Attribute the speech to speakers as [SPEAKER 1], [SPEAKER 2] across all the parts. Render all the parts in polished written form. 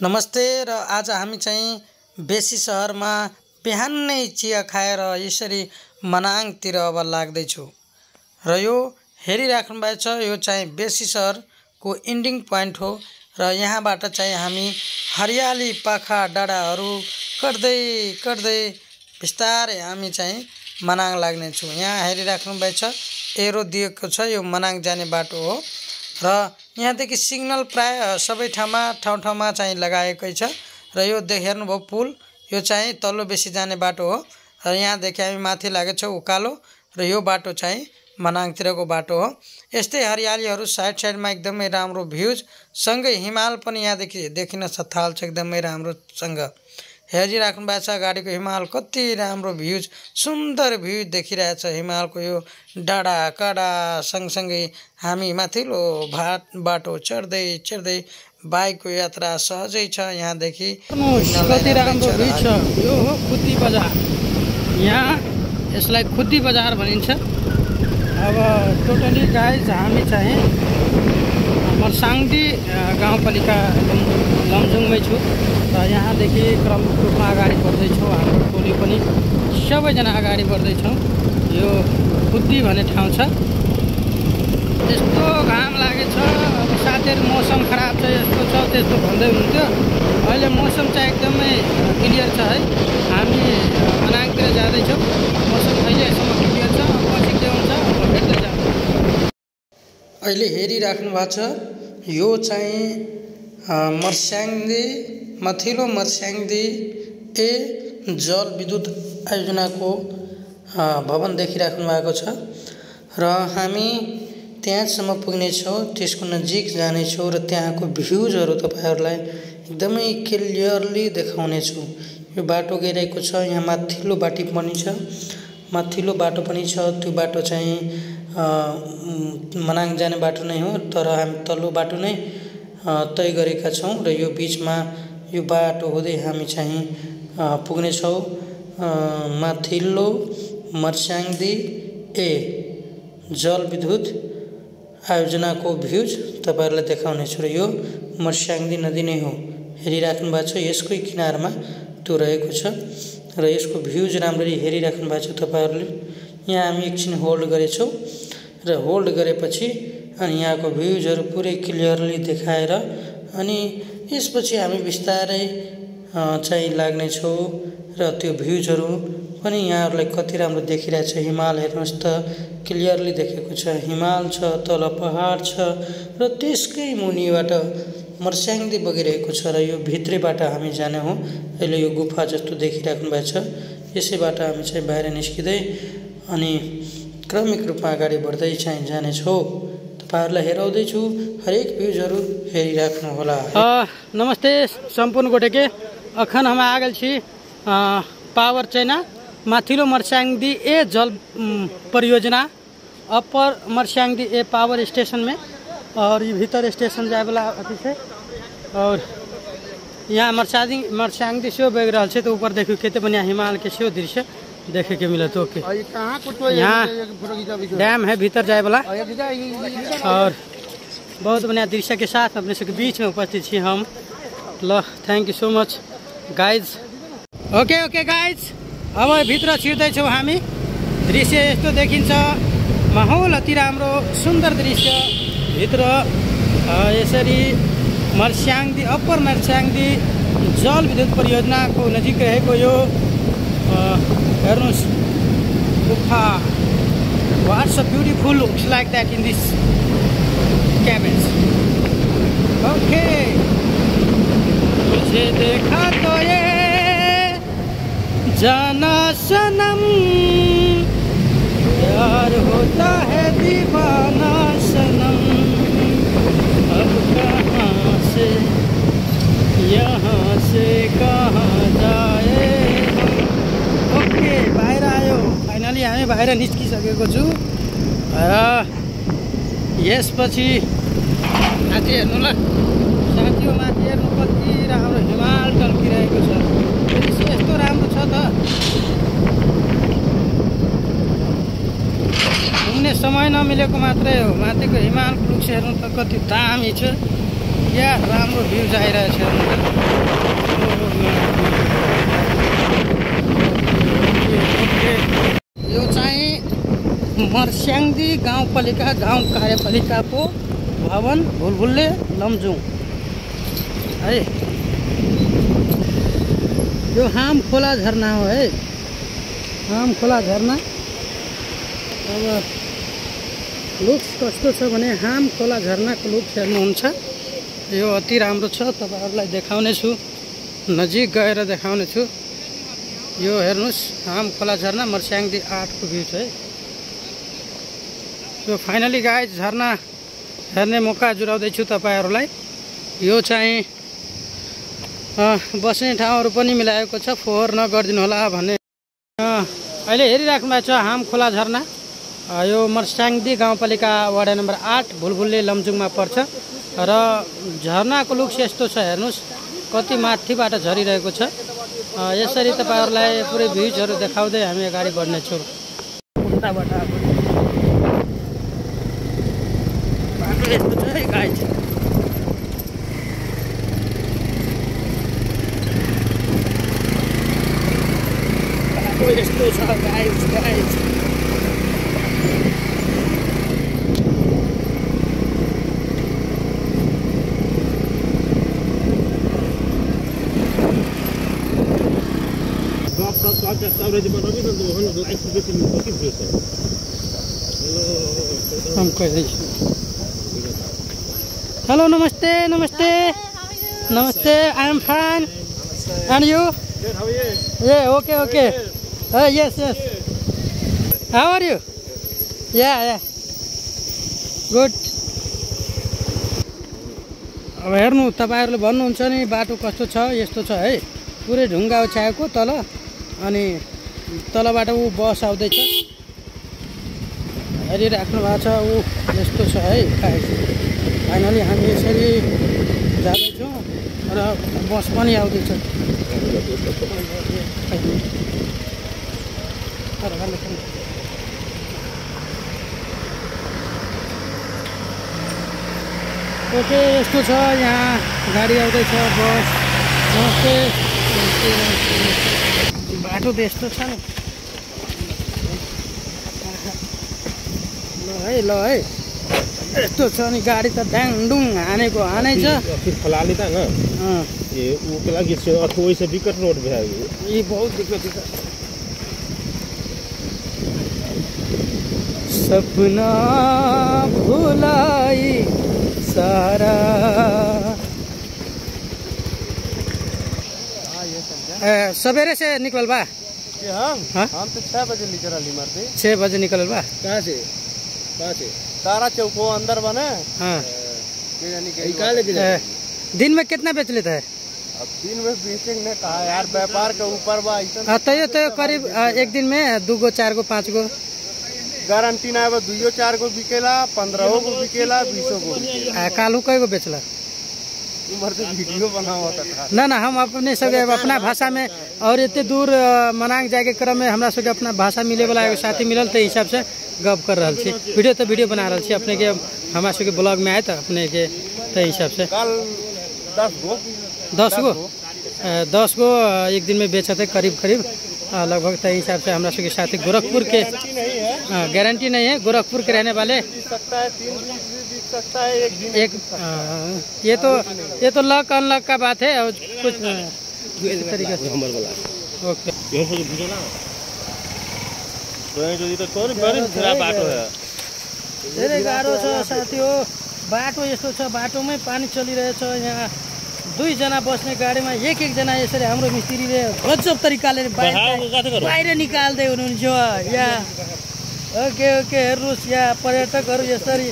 [SPEAKER 1] नमस्ते र आज हामी चाहिँ बेसी सहरमा बिहानै चिया खाएर यसरी मनाङतिर अब लाग्दैछु र यो हेरिराख्नु भएको छ। यो चाहिँ बेसी सहरको इन्डिङ पोइन्ट हो र यहाँबाट चाहिँ हामी हरियाली पाखा डाँडाहरू कट्दै बिस्तारै हामी चाहिँ मनाङ लाग्नेछौँ। यहाँ हेरिराख्नु भएको छ, एरो दिएको छ, यो मनाङ जाने बाटो हो र यहाँदेखि सिग्नल प्राय सबै ठाउँमा चाहिँ लगाएकै छ र यो हेर्नुभयो पुल, यो चाहिँ तल्लो बेसी जाने बाटो हो र यहाँदेखि हामी माथि लागेको छौँ उकालो र यो बाटो चाहिँ मनाङतिरको बाटो हो। यस्तै हरियालीहरू साइडमा एकदमै राम्रो भ्यूज सँगै हिमाल पनि यहाँदेखि देखिन थाल्छ, एकदमै राम्रोसँग हेरिराख्नु भएको छ। गाडीको हिमाल कति राम्रो भ्यूज, सुन्दर भ्यू देखिरहेछ हिमालको यो डाँडा काँडा सँगसँगै हामी माथिल्लो बाटो चढ्दै बाइकको यात्रा सहजै छ। यहाँदेखि
[SPEAKER 2] कति राम्रो भ्यू छ। यो हो खुद्दी बजार, यहाँ यसलाई खुद्दी बजार भनिन्छ। अब टोटली गाइज हामी चाहिँ मर्साङदी गाउँपालिका लमजुङमै छु र यहाँदेखि क्रमिक रूपमा अगाडि बढ्दैछौँ। हाम्रो टोली पनि सबैजना अगाडि बढ्दैछौँ। यो खुद्दी भन्ने ठाउँ छ। यस्तो घाम लागेछ, अब साथीहरू मौसम खराब छ, यस्तो छ त्यस्तो भन्दै हुन्थ्यो। अहिले मौसम चाहिँ एकदमै क्लियर छ है। हामी मनाङतिर जाँदैछौँ, मौसम अहिलेसम्म क्लियर छ। पछि के हुन्छ हेर्दै जान्छ।
[SPEAKER 1] अहिले हेरिराख्नु भएको छ, यो चाहिँ मर्स्याङदी माथिल्लो मर्स्याङदी जल विद्युत आयोजनाको भवन देखिराख्नु भएको छ र हामी त्यहाँसम्म पुग्नेछौँ, त्यसको नजिक जानेछौँ र त्यहाँको भ्यूजहरू तपाईँहरूलाई एकदमै क्लियरली देखाउनेछु। यो बाटो गइरहेको छ, यहाँ माथिल्लो बाटो पनि छ। त्यो बाटो चाहिँ मनाङ जाने बाटो नै हो, तर हामी तल्लो बाटो नै तय गरेका छौँ र यो बिचमा यो बाटो हुँदै हामी चाहिँ पुग्नेछौँ माथिल्लो मर्स्याङदी जल विद्युत आयोजनाको भ्यूज तपाईँहरूलाई देखाउनेछु र यो मर्स्याङदी नदी नै हो। हेरिराख्नु भएको छ, यसकै किनारमा त्यो रहेको छ र यसको भ्यूज राम्ररी हेरिराख्नु भएको छ तपाईँहरूले। यहाँ हामी एकछिन होल्ड गरेछौँ र होल्ड गरेपछि अनि यहाँको भ्यूजहरू पुरै क्लियरली देखाएर अनि यसपछि हामी बिस्तारै चाहिँ लाग्नेछौँ र त्यो भ्यूजहरू पनि यहाँहरूलाई कति राम्रो देखिरहेछ। हिमाल हेर्नुहोस् त, क्लियरली देखेको छ, हिमाल छ, तल पहाड छ र त्यसकै मुनिबाट मर्स्याङदी बगिरहेको छ र यो भित्रैबाट हामी जाने हो। अहिले यो गुफा जस्तो देखिराख्नु भएको छ, यसैबाट हामी चाहिँ बाहिर निस्किँदै अनि क्रमिक रूपमा अगाडि बढ्दै चाहिँ जानेछौँ। तपाईँहरूलाई हेराउँदैछु, हरेक भ्यूजहरू हेरिराख्नु होला।
[SPEAKER 2] नमस्ते सम्पूर्ण गोटेके, अखन हम आ गए छी पावर चाइना माथिल्लो मर्स्याङदी जल परियोजना अपर मर्स्याङदी पावर स्टेशन में, और ये भीतर स्टेशन जाए वाला अथी है। और यहाँ मर्स्याङदी सेहो बग रहा है, तो ऊपर देखियो कते बढ़िया हिमाल के सेहो दृश्य देखे के मिलत। ओके, यहाँ डैम है भीतर जाए वाला और बहुत बढ़िया दृश्य के साथ अपने सबके बीच में उपस्थित छी हम। Thank you so much guys. Okay guys, अब भित्र छिर्दैछौँ हामी। दृश्य यस्तो देखिन्छ, माहौल अति राम्रो सुन्दर दृश्य भित्र। यसरी मर्स्याङदी अप्पर मर्स्याङदी जल विद्युत परियोजनाको नजिक रहेको यो हेर्नुहोस् गुफा। What's so beautiful looks like that in this cabins. Okay, मुझे देखा तो ये जाना सनम, प्यार होता है दीवाना सनम, अब कहाँ से यहाँ से कहाँ जाए। ओके, बाहिर आयो, फाइनली हामी बाहिर निस्किसकेको छु। यसपछि माथि हेर्नु ल साथी, माथि हेर्नु कति राम्रो हिमाल टल्किरहेको छ। दृश्य यस्तो राम्रो छ त, घुम्ने समय नमिलेको मात्रै हो। माथिको हिमालको दृश्य हेर्नु त कति दामी छ, क्या राम्रो भ्यूज आइरहेछ। मर्स्याङ्दी गाउँपालिका गाउँ कार्यपालिकाको भवन भुलभुले लमजुङ है। यो हाम खोला झरना हो है, हाम खोला झरना। अब लुक्स कस्तो छ भने हाम खोला झरनाको लुक्स हेर्नुहुन्छ, यो अति राम्रो छ। तपाईहरुलाई देखाउने छु, नजिक गएर देखाउने छु। यो हेर्नुस् हाम खोला झरना मर्स्याङ्दी 8 को भ्यू है। यो फाइनली गाइज झरना हेर्ने मौका जुराउँदैछु तपाईहरुलाई। यो चाहिँ बस्ने ठाउँहरु पनि मिलाएको छ, फोहोर नगर्दिनु होला भन्ने। अहिले हेरिराख्नु भएको छ हाम खोला झरना। यो मर्स्याङ्दी गाउँपालिका वार्ड नम्बर 8 भुलभुले लमजुङमा पर्छ र झरनाको लुक्स यस्तो छ हेर्नुस्, कति माथिबाट झरिरहेको छ। यसरी तपाईहरुलाई पुरै भ्यूजहरु देखाउँदै हामी अगाडि बढ्ने छौं। उताबाट आएको बाटो यस्तो छ है गाइज। बाटो यस्तो छ guys guys. Hello, namaste, namaste, namaste. I am fine. And you?
[SPEAKER 3] Good. How are you?
[SPEAKER 2] Yeah, okay, okay. Yes, yes. How are you? Yeah. Good. अब हेर्नु तपाईहरुले भन्नुहुन्छ नि बाटो कस्तो छ, यस्तो छ है। पुरै ढुङ्गा उछाएको तल, अनि तलबाट उ बस आउँदैछ। हेरिराख्नु भएको छ, उ यस्तो छ है। फाइनली हामी यसरी जाँदैछौँ र बस पनि आउँदैछ। ओके, यस्तो छ यहाँ गाडी आउँदैछ, बस। नमस्ते, बाटो त यस्तो छ नि। ल है यस्तो छ नि, गाडी त ड्याङडुङ हानेको हानै छ।
[SPEAKER 3] फिर फलाली था ना ये वो के लगी से अथोई से विकट रोड पे है
[SPEAKER 2] ये बहुत दिक्कत है। सपना भुलाई सारा सवेरे से निकल बा।
[SPEAKER 3] हम तो 6 बजे निकल रही मरते।
[SPEAKER 2] 6 बजे निकल बा।
[SPEAKER 3] कहाँ से तारा चौक वो अंदर बने।
[SPEAKER 2] हाँ
[SPEAKER 3] कहाँ लेके जाए?
[SPEAKER 2] दिन में कितना बेच लेता है?
[SPEAKER 3] अब दिन में बेचेंगे कहा यार, व्यापार के ऊपर बा।
[SPEAKER 2] तो करीब एक दिन में 2 गो 4 गो 5 गो
[SPEAKER 3] गारंटी ना है। 2 4 गो बिकेला, 15 गो बिकेला, 20 गो।
[SPEAKER 2] कालू कई गो बेचला?
[SPEAKER 3] उमर से वीडियो बना हुआ था
[SPEAKER 2] ना हम अपने सब अपना भाषा में, और इतने दूर मनांग जाए के क्रम में हमरा सब अपना भाषा मिले वाला एगो साथी मिलल, तो हिसाब से गप कर रहा छी। वीडियो बना रहा छी अपने के, हमरा सब के ब्लॉग में आए तो अपने के हिसाब से।
[SPEAKER 3] कल
[SPEAKER 2] 10 गो एक दिन में बेचा थे करीब लगभग। तो हिसाब से हमरा सब के साथी गोरखपुर के, गारंटी नहीं है, गोरखपुर के रहने वाले।
[SPEAKER 3] सकता है 3 दिन बीत सकता है, एक दिन
[SPEAKER 2] एक ये तो लक अनलक का बात है। और कुछ तरीके से ओके
[SPEAKER 3] बाटो है
[SPEAKER 2] धेरै गाह्रो छ साथी हो। बाटो यस्तो छ, बाटोमै पानी चलिरहेछ। यहाँ 2 जना बस्ने गाडीमा एक जना यसरी हाम्रो मिस्त्रीले गजब तरिकाले बाहिर निकाल्दै हुनुहुन्छ यहाँ। ओके हेर्नुहोस्, यहाँ पर्यटकहरू यसरी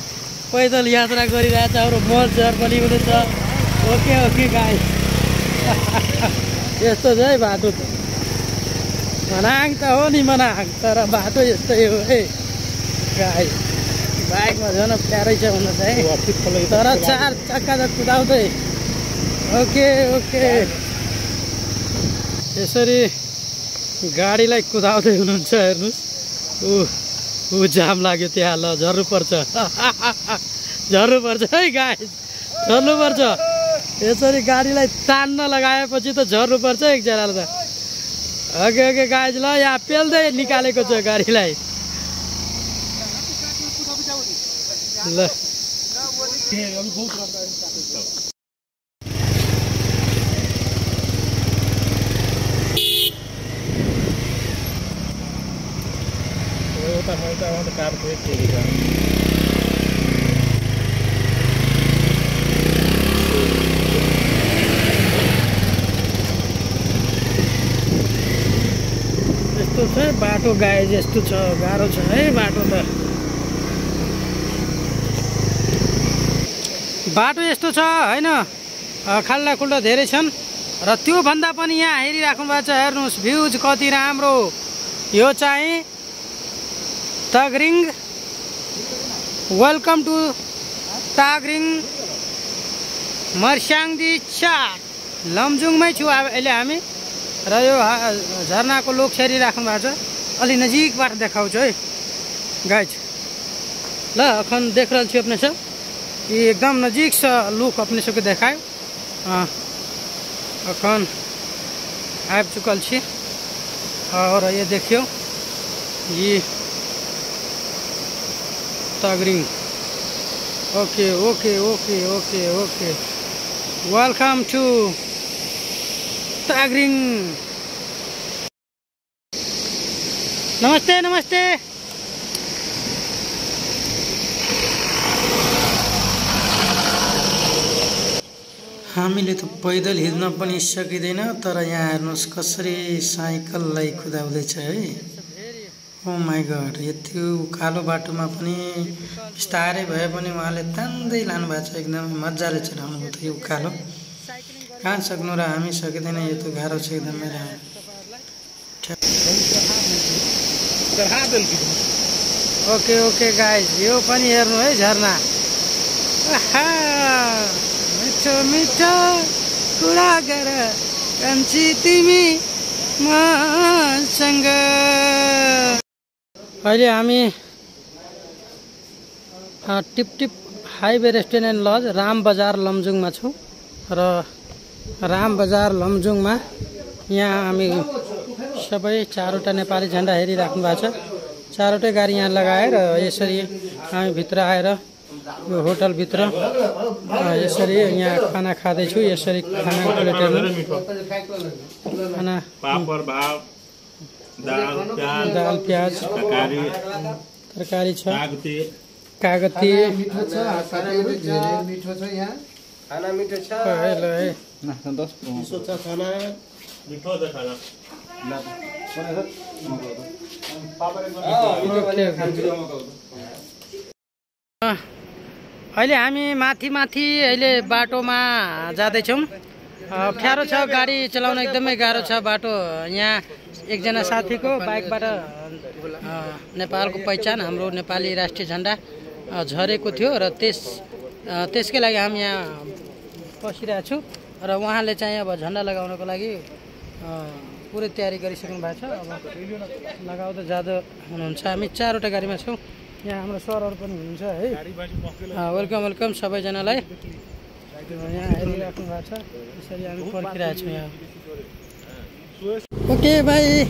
[SPEAKER 2] पैदल यात्रा गरिरहेछ। हाम्रो मजहर पनि हुनुहुन्छ। ओके गाइस यस्तो छ है बाटो त। मनाङ त हो नि मनाङ, तर बाटो यस्तै हो है गाइस। बाइकमा झन् प्यारै छ हुन चाहिँ, तर 4 चक्का त कुदाउँदै। ओके यसरी गाडीलाई कुदाउँदै हुनुहुन्छ। हेर्नुहोस् ऊ जाम लाग्यो त्यहाँ। ल झर्नु पर्छ है गाइस, झर्नु पर्छ। यसरी गाडीलाई तान्न लगाएपछि त झर्नु पर्छ एकजनाले त। ओके गाइस, ल यहाँ पेल्दै निकालेको छ गाडीलाई। ल यस्तो छ बाटो गाए जस्तो छ गाह्रो छ है बाटो त बाटो यस्तो छ हैन खाल्डा खुल्डा धेरै छन् र त्यो भन्दा पनि यहाँ हेरिराख्नु भएको छ हेर्नुस् भ्यूज कति राम्रो यो चाहिँ तागरिङ वेलकम टु तागरिङ मर्स्याङदी चाट लमजुङमै छु अहिले हामी र यो झरनाको लोक हेरिराख्नु भएको छ अलि नजिकबाट देखाउँछु है गाइज ल अखन देख रहल छी अपने सब ये एकदम नजीक से लुक अपने सबके देखाय अखन आबि चुकल छी और ये देखियो ये तागरिङ okay okay okay okay okay welcome to तागरिङ नमस्ते नमस्ते
[SPEAKER 1] हामीले त पैदल हिँड्न पनि सकिँदैन तर यहाँ हेर्नुहोस् कसरी साइकललाई कुदाउँदैछ है ओ माई गड यति उकालो बाटोमा पनि बिस्तारै भए पनि उहाँले तान्दै लानु भएको छ एकदमै मजाले चलाउनु भयो त यो उकालो कहाँ सक्नु र हामी सकिँदैन यो त गाह्रो छ एकदमै
[SPEAKER 2] ओके ओके गाइज यो पनि हेर्नु है झरना मिठो मिठो कुरा गर कान्छी तिमी मसँग अहिले हामी Tip Tip highway restaurant and lodge Ram Bazar लमजुङमा छौँ र राम बजार लमजुङमा यहाँ हामी सबै चारवटा नेपाली झन्डा हेरिराख्नु भएको छ चारवटै गाडी यहाँ लगाएर यसरी हामी भित्र आएर यो होटलभित्र यसरी यहाँ खाना खाँदैछु यसरी खाना प्लेटहरू खाना
[SPEAKER 4] पापड भात
[SPEAKER 2] दाल प्याज तरकारी छ कागती
[SPEAKER 3] मिठो छ यहाँ खाना मिठो छ
[SPEAKER 2] ल है
[SPEAKER 3] चिसो छ खाना
[SPEAKER 4] मिठो छ खाना
[SPEAKER 2] अहिले हामी माथि माथि अहिले बाटोमा जाँदैछौँ अप्ठ्यारो छ गाडी चलाउन एकदमै गाह्रो छ बाटो यहाँ एकजना साथीको बाइकबाट नेपालको पहिचान हाम्रो नेपाली राष्ट्रिय झन्डा झरेको थियो र त्यसकै लागि हामी यहाँ बसिरहेको छु र उहाँले चाहिँ अब झन्डा लगाउनको लागि पुरै तयारी गरिसक्नु भएको छ अब लगाउँदै जाँदा हुनुहुन्छ हामी चारवटा गाडीमा छौँ यहाँ हाम्रो सरहरू पनि हुनुहुन्छ है वेलकम वेलकम सबैजनालाई यहाँ हेरिराख्नु भएको छ यसरी हामी पर्खिरहेको छौँ यहाँ ओके भाइ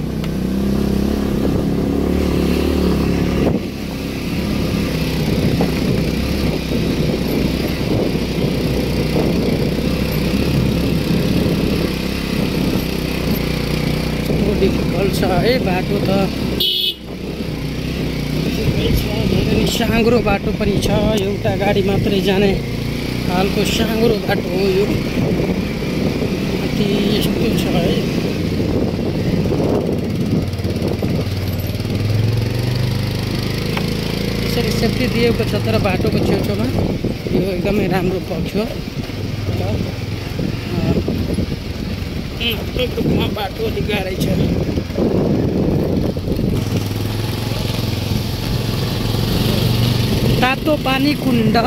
[SPEAKER 2] डिफिकल्ट छ है बाटो त धेरै साँघुरो बाटो पनि छ एउटा गाडी मात्रै जाने हालको साँघुरो बाटो हो यो अति यस्तो छ है यसरी सेफ्टी दिएको छ तर बाटोको छेउछाउमा यो एकदमै राम्रो पक्ष हो रूपमा बाटो अलिक गाह्रै छ तातो पानी कुण्ड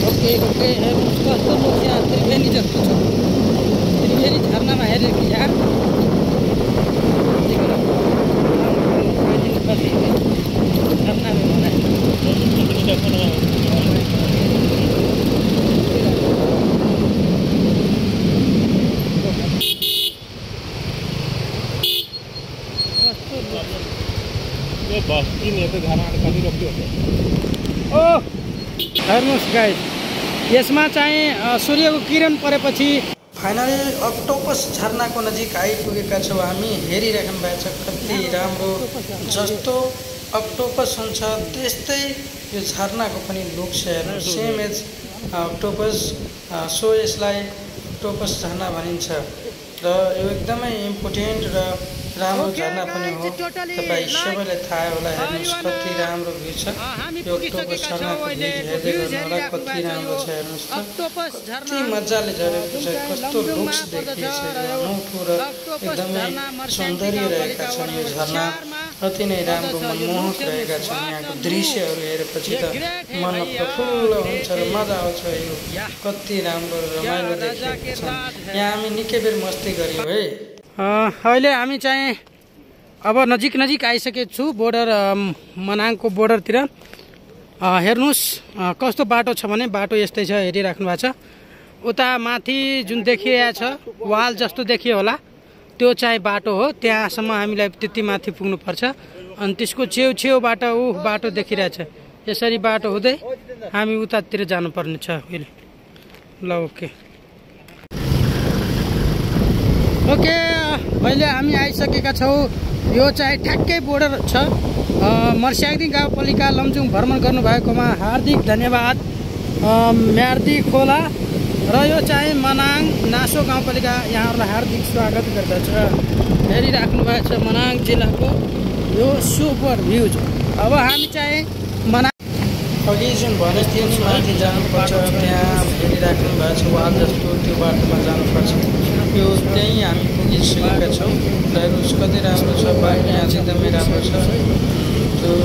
[SPEAKER 2] ओके ओके कस्तो लोक यहाँ त्रिवेणी जस्तो छ त्रिवेणी झरनामा हेरेको यहाँ झरनामा बनाए
[SPEAKER 4] बस्ती
[SPEAKER 2] ओ हेर्नुहोस् गाइस, यसमा चाहिँ सूर्यको किरण परेपछि
[SPEAKER 1] फाइनली अक्टोपस झरनाको नजिक आइपुगेका छौँ हामी। हेरिराख्नु भएको छ कति राम्रो, जस्तो अक्टोपस हुन्छ त्यस्तै यो झरनाको पनि लुक छ। हेर्नु सेम एज अक्टोपस, सो यसलाई अक्टोपस झरना भनिन्छ र यो एकदमै इम्पोर्टेन्ट र राम्रो झरना पनि हो। तपाईँ सबैलाई थाहा होला। हेर्नुहोस् कति राम्रो भ्यू छ यो अक्टोपस झरनाको भ्यू हेर्दै गर्नु होला। कति राम्रो छ हेर्नुहोस् त, कति मजाले झरेको छ, कस्तो लुक्स देखिएछ, अनौठो र एकदमै सौन्दर्य रहेका छन् यो झरना। अति नै राम्रो मनमोहक रहेका छन्। यहाँको दृश्यहरू हेरेपछि त मन प्रफुल्ल हुन्छ र मजा आउँछ। यो कति राम्रो रमाइलो देखिएको छ। यहाँ हामी निकै बेर मस्ती गऱ्यौँ है।
[SPEAKER 2] अहिले हामी चाहिँ अब नजिक आइसकेको छु बोर्डर, मनाङको बोर्डरतिर। हेर्नुहोस् कस्तो बाटो छ भने, बाटो यस्तै छ, हेरिराख्नु भएको छ। उता माथि जुन देखिरहेको छ वाल जस्तो देखियो होला, त्यो चाहिँ बाटो हो। त्यहाँसम्म हामीलाई त्यति माथि पुग्नुपर्छ। अनि त्यसको छेउबाट बाटो देखिरहेछ। यसरी बाटो हुँदै हामी उतातिर जानुपर्ने छ अहिले। ल ओके अहिले हामी आइसकेका छौँ। यो चाहिँ ठ्याक्कै बोर्डर छ। मर्स्याङदी गाउँपालिका लमजुङ भ्रमण गर्नुभएकोमा हार्दिक धन्यवाद। म्यार्दी खोला र यो चाहिँ मनाङ नासो गाउँपालिका यहाँहरूलाई हार्दिक स्वागत गर्दछ। हेरिराख्नु भएको छ मनाङ जिल्लाको यो सुपर भ्यू छ। अब हामी चाहिँ मनाङ
[SPEAKER 1] अघि जुन भनेको थियो नि माथि जानुपर्छ, त्यहाँ हेरिराख्नु भएको छ वाल जस्तो, त्यो बाटोमा जानुपर्छ। यो त्यहीँ हामी पुगिसकेका छौँ। हेर्नुहोस् कति राम्रो छ बाटो, यहाँ चाहिँ एकदमै राम्रो छ।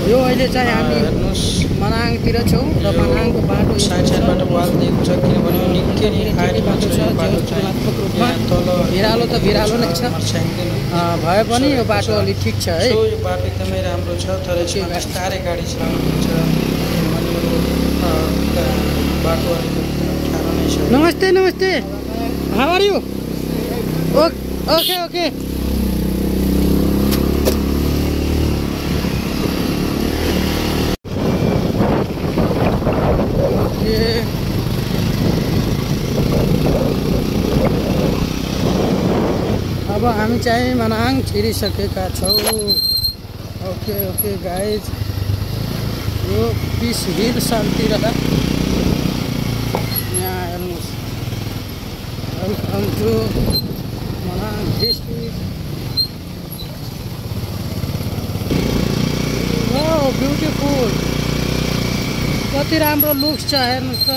[SPEAKER 2] यो अहिले चाहिँ हामी
[SPEAKER 1] हेर्नुहोस्
[SPEAKER 2] मनाङतिर छौँ र मनाङको बाटो
[SPEAKER 1] साइडबाट वाल दिएको छ, किनभने निकै नै हाइटमा छ यो बाटो चाहिँ। यहाँ तल
[SPEAKER 2] भिरालो त भिरालो नै छ, भए पनि यो बाटो अलिक ठिक छ है।
[SPEAKER 1] यो बाटो एकदमै राम्रो छ, तर यसमा बिस्तारै गाडी चलाउनुहुन्छ। बाटो अलिक अप्ठ्यारो नै छ।
[SPEAKER 2] नमस्ते, हाउ आर यू? ओके अब हामी चाहिँ मनाङ छिरिसकेका छौँ। ओके गाइज, यो पिस हिल शान्ति र यहाँ हेर्नुहोस्, welcome to Manang district. Beautiful, कति राम्रो लुक्स छ हेर्नुहोस् त।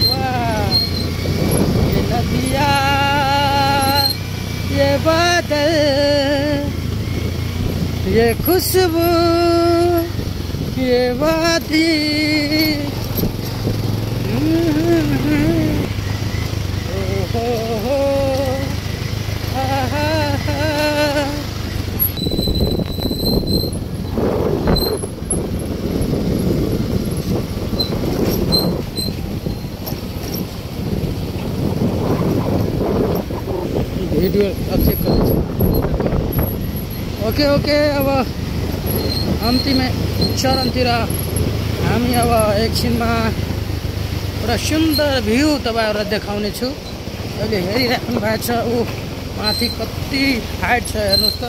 [SPEAKER 2] वाह, ये नदिया, ये बादल, ये खुशबू, ये वादी, हो भिडियो चेक गर्छु। ओके अब अन्तिम चरणतिर हामी अब एकछिनमा एउटा सुन्दर भ्यू तपाईँहरूलाई देखाउने छु। अहिले हेरिराख्नु भएको छ ऊ माथि कति हाइट छ हेर्नुहोस् त।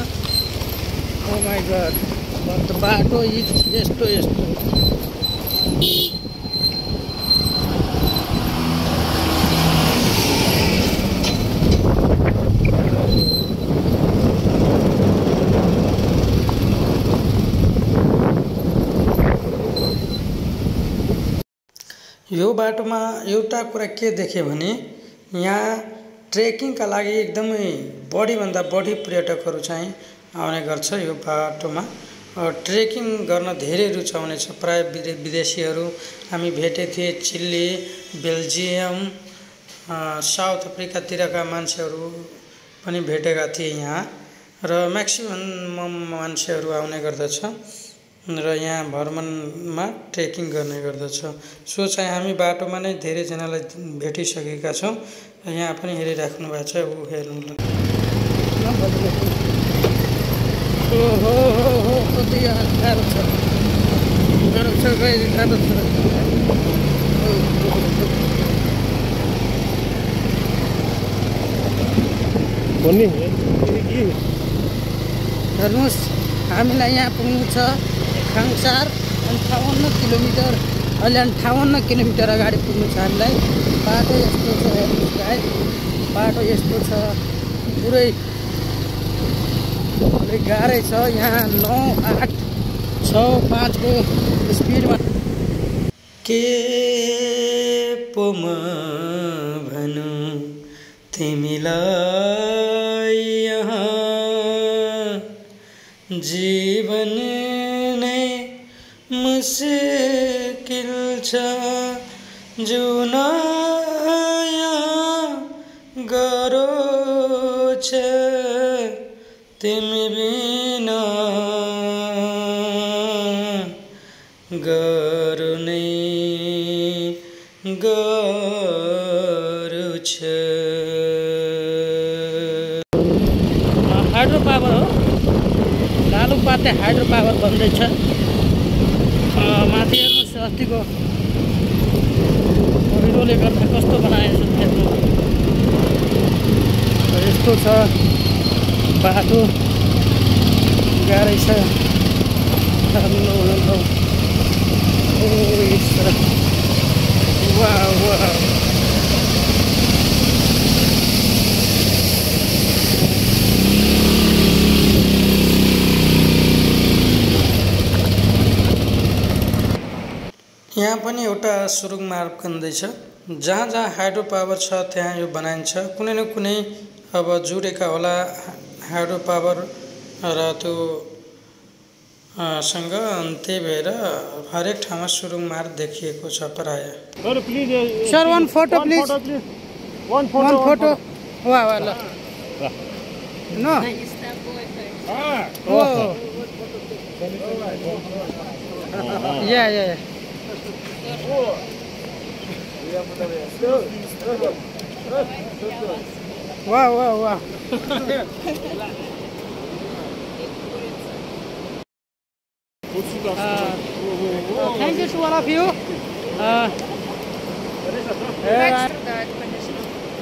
[SPEAKER 2] ओ माई गड, बाटो यस्तो
[SPEAKER 1] यो बाटोमा एउटा कुरा के देखेँ भने यहाँ ट्रेकिङका लागि एकदमै बढीभन्दा बढी पर्यटकहरू चाहिँ आउने गर्छ। यो बाटोमा ट्रेकिङ गर्न धेरै रुचाउने छ प्राय विदेशीहरू हामी भेटेको थिए। चिली, बेल्जियम, साउथ अफ्रिकातिरका मान्छेहरू पनि भेटेका थिए यहाँ र म्याक्सिमम मान्छेहरू आउने गर्दछ र यहाँ भ्रमणमा ट्रेकिङ गर्ने गर्दछ। सो चाहिँ हामी बाटोमा नै धेरैजनालाई भेटिसकेका छौँ। यहाँ पनि हेरिराख्नु भएको छ, ऊ हेर्नु।
[SPEAKER 2] ओहो हो कति गाह्रो छ गाह्रो छ हेर्नुहोस् हामीलाई यहाँ पुग्नु छ खाङसार 58 किलोमिटर अहिले 58 किलोमिटर अगाडि पुग्नु छ हामीलाई बाटो यस्तो छ हेर्नुहोस् गाइस बाटो यस्तो छ पुरै गाह्रै छ यहाँ 9 8 6 5 को स्पिडमा
[SPEAKER 1] के पोमा भनु तिमीलाई यहाँ जीवन नै मुस्किल छ जुनाया गाह्रो छ तिमी बिना गाह्रो नै गाह्रो छ।
[SPEAKER 2] हाइड्रो पावर हो लालुपाते हाइड्रो पावर बन्दैछ माथि हेर्नुहोस् अस्तिको कोभिडोले गर्दा कस्तो बनाएछ हेर्नु यस्तो छ बाटो गाह्रै छ
[SPEAKER 1] यहाँ पनि एउटा सुरुङ मार्ग बन्दैछ जहाँ जहाँ हाइड्रो पावर छ त्यहाँ यो बनाइन्छ कुनै न कुनै अब जुडेका होला हाइड्रो पावर र त्यो सँग त्यही भएर हरेक ठाउँमा सुरुङ मार्ग देखिएको छ प्राय।
[SPEAKER 2] Sir one photo please one photo वाह ल नो या वाह thank you to all of you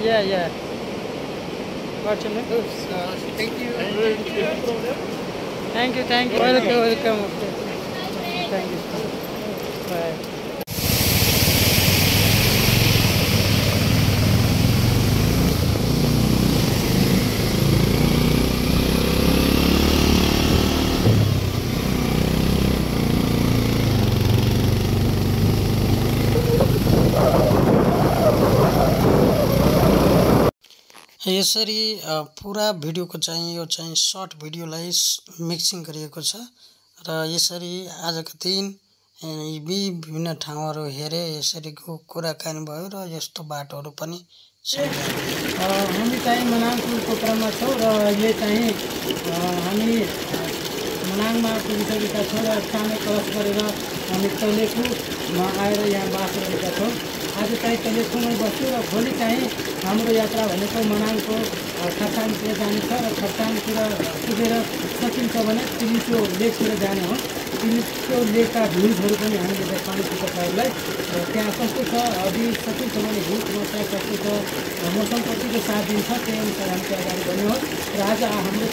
[SPEAKER 2] yeah what's your name? Thank you welcome okay. Thank you bye.
[SPEAKER 1] यसरी पुरा भिडियोको चाहिँ यो चाहिँ सर्ट भिडियोलाई मिक्सिङ गरिएको छ र यसरी आजको दिन विभिन्न ठाउँहरू हेरे यसरीको कुराकानी भयो र यस्तो बाटोहरू पनि छ।
[SPEAKER 2] हामी चाहिँ मनाङको क्रममा छौँ र अहिले चाहिँ हामी मनाङमा पुगिसकेका छौँ र सानो क्रस गरेर हामी तलेखुमा आएर यहाँ बास गरेका छौँ। आज चाहिँ तलेखुमै बस्छु र भोलि चाहिँ हाम्रो यात्रा भनेको मनाङको खरसाङतिर जाने छ र खरसाङतिर पुगेर सकिन्छ भने तिलिचो लेकतिर जाने हो। तिलिचो लेकका भ्युजहरू पनि हामीले देखाउनेछु तपाईँहरूलाई र त्यहाँ कस्तो छ अघि सकिन्छ भने भ्यू चाहिँ कस्तो छ मौसम कतिको साथ दिन्छ त्यही अनुसार हामी अगाडि बढ्ने हो र आज हाम्रो